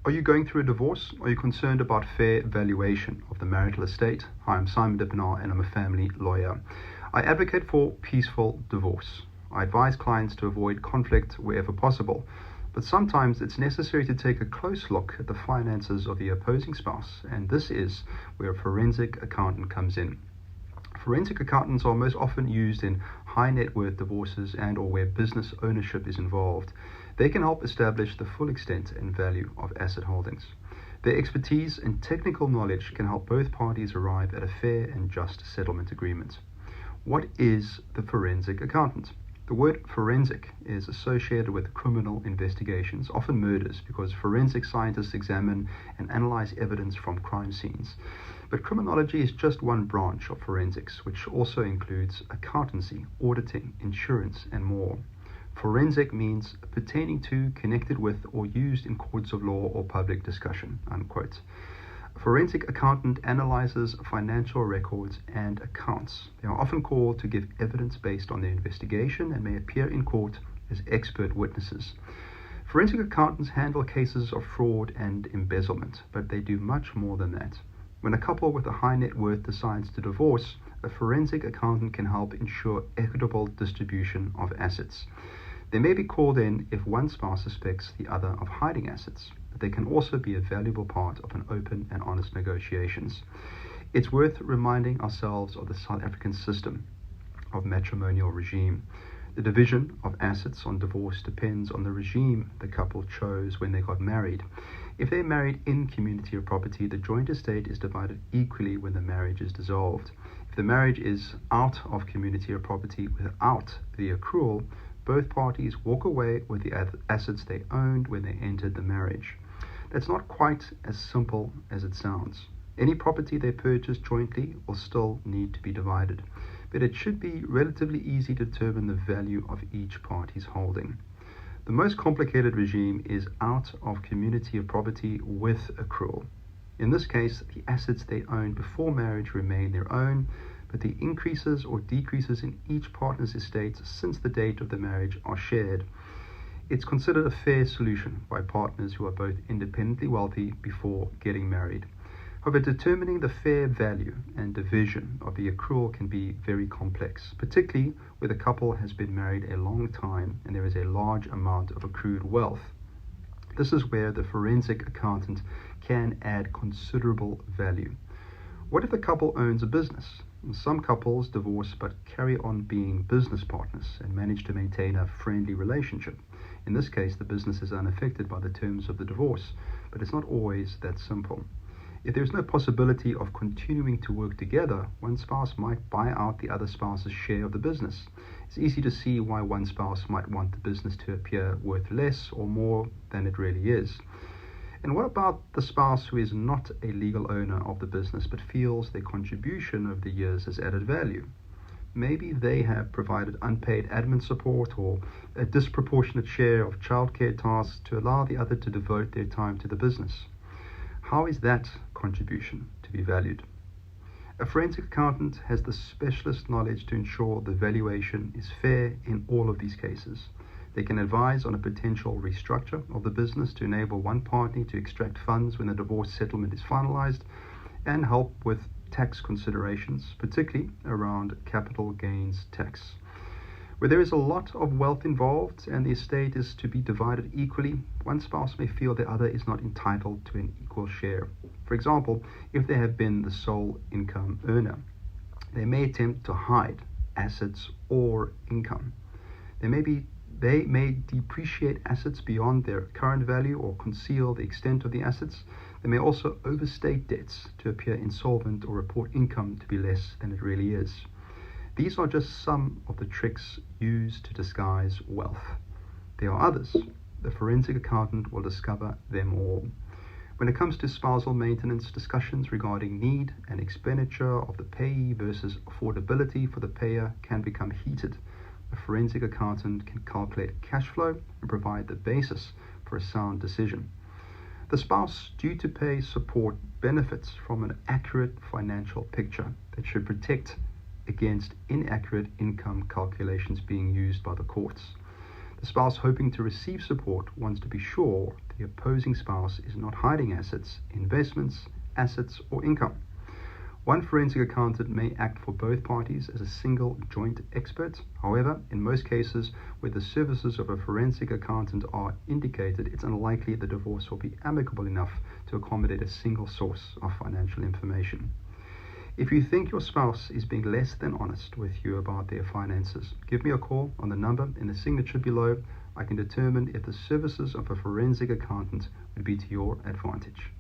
Are you going through a divorce? Are you concerned about fair valuation of the marital estate? Hi, I'm Simon Dippenaar and I'm a family lawyer. I advocate for peaceful divorce. I advise clients to avoid conflict wherever possible, but sometimes it's necessary to take a close look at the finances of the opposing spouse, and this is where a forensic accountant comes in. Forensic accountants are most often used in high net worth divorces and or where business ownership is involved. They can help establish the full extent and value of asset holdings. Their expertise and technical knowledge can help both parties arrive at a fair and just settlement agreement. What is the forensic accountant? The word forensic is associated with criminal investigations, often murders, because forensic scientists examine and analyze evidence from crime scenes. But criminology is just one branch of forensics, which also includes accountancy, auditing, insurance, and more. Forensic means pertaining to, connected with, or used in courts of law or public discussion, unquote. A forensic accountant analyzes financial records and accounts. They are often called to give evidence based on their investigation and may appear in court as expert witnesses. Forensic accountants handle cases of fraud and embezzlement, but they do much more than that. When a couple with a high net worth decides to divorce, a forensic accountant can help ensure equitable distribution of assets. They may be called in if one spouse suspects the other of hiding assets, but they can also be a valuable part of an open and honest negotiations. It's worth reminding ourselves of the South African system of matrimonial regime. The division of assets on divorce depends on the regime the couple chose when they got married. If they're married in community of property, the joint estate is divided equally when the marriage is dissolved. If the marriage is out of community of property without the accrual, both parties walk away with the assets they owned when they entered the marriage. That's not quite as simple as it sounds. Any property they purchase jointly will still need to be divided, but it should be relatively easy to determine the value of each party's holding. The most complicated regime is out of community of property with accrual. In this case, the assets they owned before marriage remain their own, but the increases or decreases in each partner's estate since the date of the marriage are shared. It's considered a fair solution by partners who are both independently wealthy before getting married. However, determining the fair value and division of the accrual can be very complex, particularly where the couple has been married a long time and there is a large amount of accrued wealth. This is where the forensic accountant can add considerable value. What if the couple owns a business? Some couples divorce but carry on being business partners and manage to maintain a friendly relationship. In this case, the business is unaffected by the terms of the divorce, but it's not always that simple. If there is no possibility of continuing to work together, one spouse might buy out the other spouse's share of the business. It's easy to see why one spouse might want the business to appear worth less or more than it really is. And what about the spouse who is not a legal owner of the business but feels their contribution over the years has added value? Maybe they have provided unpaid admin support or a disproportionate share of childcare tasks to allow the other to devote their time to the business. How is that contribution to be valued? A forensic accountant has the specialist knowledge to ensure the valuation is fair in all of these cases. They can advise on a potential restructure of the business to enable one party to extract funds when the divorce settlement is finalized, and help with tax considerations, particularly around capital gains tax. Where there is a lot of wealth involved and the estate is to be divided equally, one spouse may feel the other is not entitled to an equal share. For example, if they have been the sole income earner, they may attempt to hide assets or income. They may depreciate assets beyond their current value or conceal the extent of the assets. They may also overstate debts to appear insolvent or report income to be less than it really is. These are just some of the tricks used to disguise wealth. There are others. The forensic accountant will discover them all. When it comes to spousal maintenance, discussions regarding need and expenditure of the payee versus affordability for the payer can become heated. A forensic accountant can calculate cash flow and provide the basis for a sound decision. The spouse due to pay support benefits from an accurate financial picture that should protect against inaccurate income calculations being used by the courts. The spouse hoping to receive support wants to be sure the opposing spouse is not hiding assets, investments, assets, or income. One forensic accountant may act for both parties as a single joint expert. However, in most cases where the services of a forensic accountant are indicated, it's unlikely the divorce will be amicable enough to accommodate a single source of financial information. If you think your spouse is being less than honest with you about their finances, give me a call on the number in the signature below. I can determine if the services of a forensic accountant would be to your advantage.